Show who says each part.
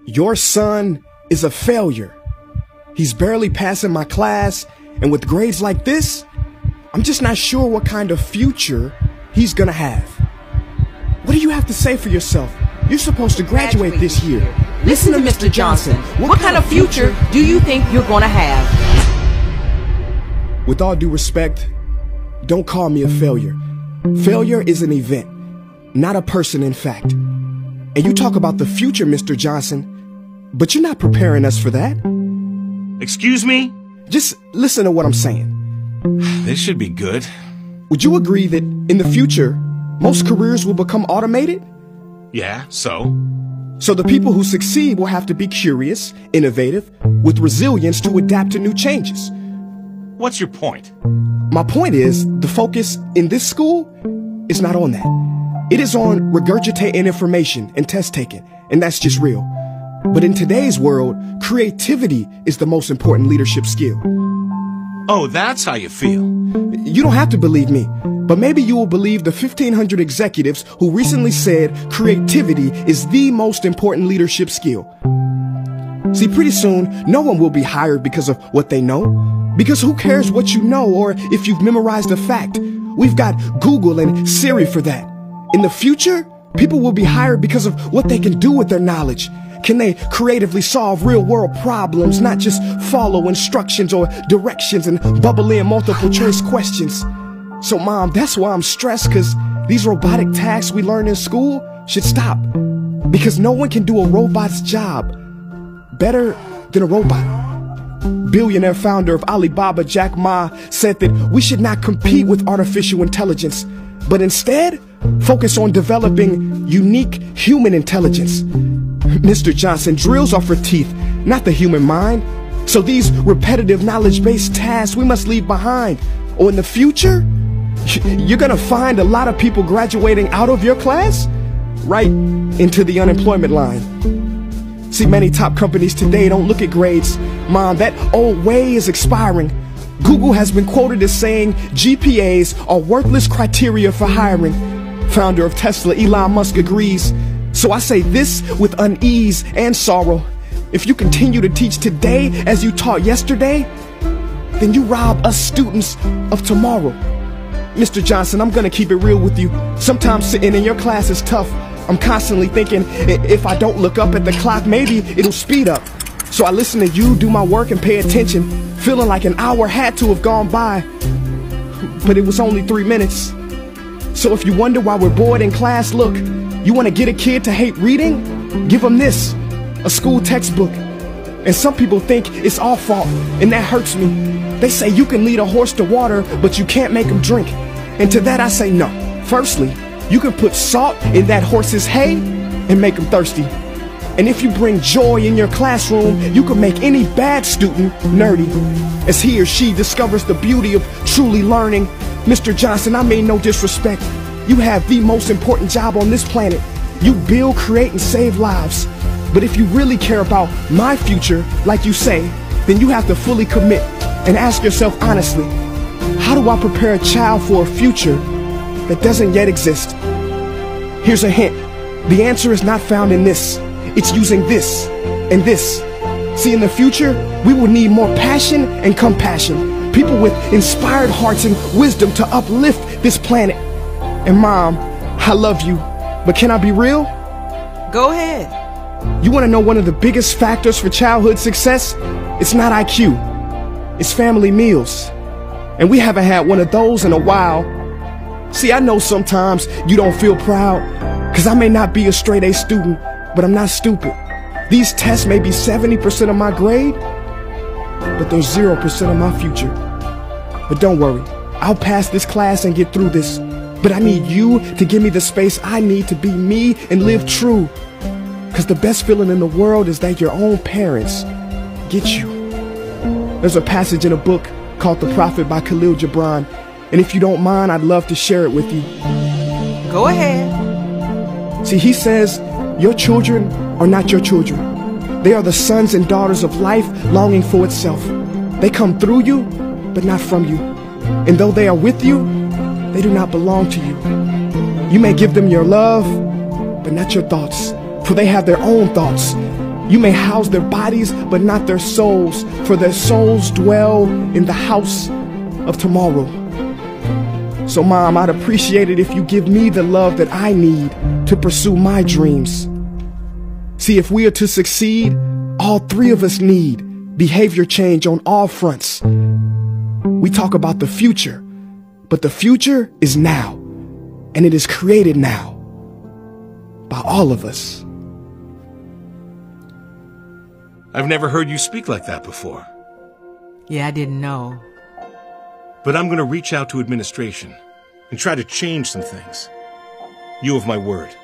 Speaker 1: Your son is a failure. He's barely passing my class, and with grades like this, I'm just not sure what kind of future he's gonna have. What do you have to say for yourself? You're supposed to graduate this year.
Speaker 2: Listen to Mr. Johnson. What kind of future do you think you're going to have?
Speaker 1: With all due respect, don't call me a failure. Failure is an event, not a person, in fact. And you talk about the future, Mr. Johnson, but you're not preparing us for that.
Speaker 3: Excuse me?
Speaker 1: Just listen to what I'm saying.
Speaker 3: This should be good.
Speaker 1: Would you agree that in the future, most careers will become automated?
Speaker 3: Yeah, so?
Speaker 1: So the people who succeed will have to be curious, innovative, with resilience to adapt to new changes.
Speaker 3: What's your point?
Speaker 1: My point is, the focus in this school is not on that. It is on regurgitating information and test taking, and that's just real. But in today's world, creativity is the most important leadership skill.
Speaker 3: Oh, that's how you feel.
Speaker 1: You don't have to believe me, but maybe you will believe the 1,500 executives who recently said creativity is the most important leadership skill. See, pretty soon, no one will be hired because of what they know. Because who cares what you know or if you've memorized a fact? We've got Google and Siri for that. In the future, people will be hired because of what they can do with their knowledge. Can they creatively solve real-world problems, not just follow instructions or directions and bubble in multiple choice questions? So, Mom, that's why I'm stressed, because these robotic tasks we learn in school should stop. Because no one can do a robot's job better than a robot. Billionaire founder of Alibaba, Jack Ma, said that we should not compete with artificial intelligence, but instead focus on developing unique human intelligence. Mr. Johnson, drills are for teeth, not the human mind. So these repetitive knowledge-based tasks we must leave behind. Or in the future, you're gonna find a lot of people graduating out of your class right into the unemployment line. See, many top companies today don't look at grades. Mom, that old way is expiring. Google has been quoted as saying GPAs are worthless criteria for hiring. Founder of Tesla, Elon Musk, agrees. So I say this with unease and sorrow. If you continue to teach today as you taught yesterday, then you rob us students of tomorrow. Mr. Johnson, I'm gonna keep it real with you. Sometimes sitting in your class is tough. I'm constantly thinking, if I don't look up at the clock, maybe it'll speed up. So I listen to you do my work and pay attention, feeling like an hour had to have gone by. But it was only 3 minutes. So if you wonder why we're bored in class, look, you want to get a kid to hate reading? Give them this, a school textbook. And some people think it's our fault, and that hurts me. They say you can lead a horse to water, but you can't make him drink. And to that I say no. Firstly, you can put salt in that horse's hay and make him thirsty. And if you bring joy in your classroom, you can make any bad student nerdy, as he or she discovers the beauty of truly learning. Mr. Johnson, I mean no disrespect. You have the most important job on this planet. You build, create, and save lives. But if you really care about my future, like you say, then you have to fully commit and ask yourself honestly, how do I prepare a child for a future that doesn't yet exist? Here's a hint. The answer is not found in this. It's using this and this. See, in the future, we will need more passion and compassion. People with inspired hearts and wisdom to uplift this planet. And Mom, I love you, but can I be real?
Speaker 2: Go ahead.
Speaker 1: You want to know one of the biggest factors for childhood success? It's not IQ. It's family meals. And we haven't had one of those in a while. See, I know sometimes you don't feel proud, because I may not be a straight A student, but I'm not stupid. These tests may be 70% of my grade, but they're 0% of my future. But don't worry, I'll pass this class and get through this. But I need you to give me the space I need to be me and live true. Because the best feeling in the world is that your own parents get you. There's a passage in a book called The Prophet by Khalil Gibran. And if you don't mind, I'd love to share it with you.
Speaker 2: Go ahead.
Speaker 1: See, he says, your children are not your children. They are the sons and daughters of life longing for itself. They come through you, but not from you. And though they are with you, they do not belong to you. You may give them your love, but not your thoughts, for they have their own thoughts. You may house their bodies, but not their souls, for their souls dwell in the house of tomorrow. So, Mom, I'd appreciate it if you give me the love that I need to pursue my dreams. See, if we are to succeed, all three of us need behavior change on all fronts. We talk about the future, but the future is now, and it is created now by all of us.
Speaker 3: I've never heard you speak like that before.
Speaker 2: Yeah, I didn't know.
Speaker 3: But I'm going to reach out to administration and try to change some things. You have my word.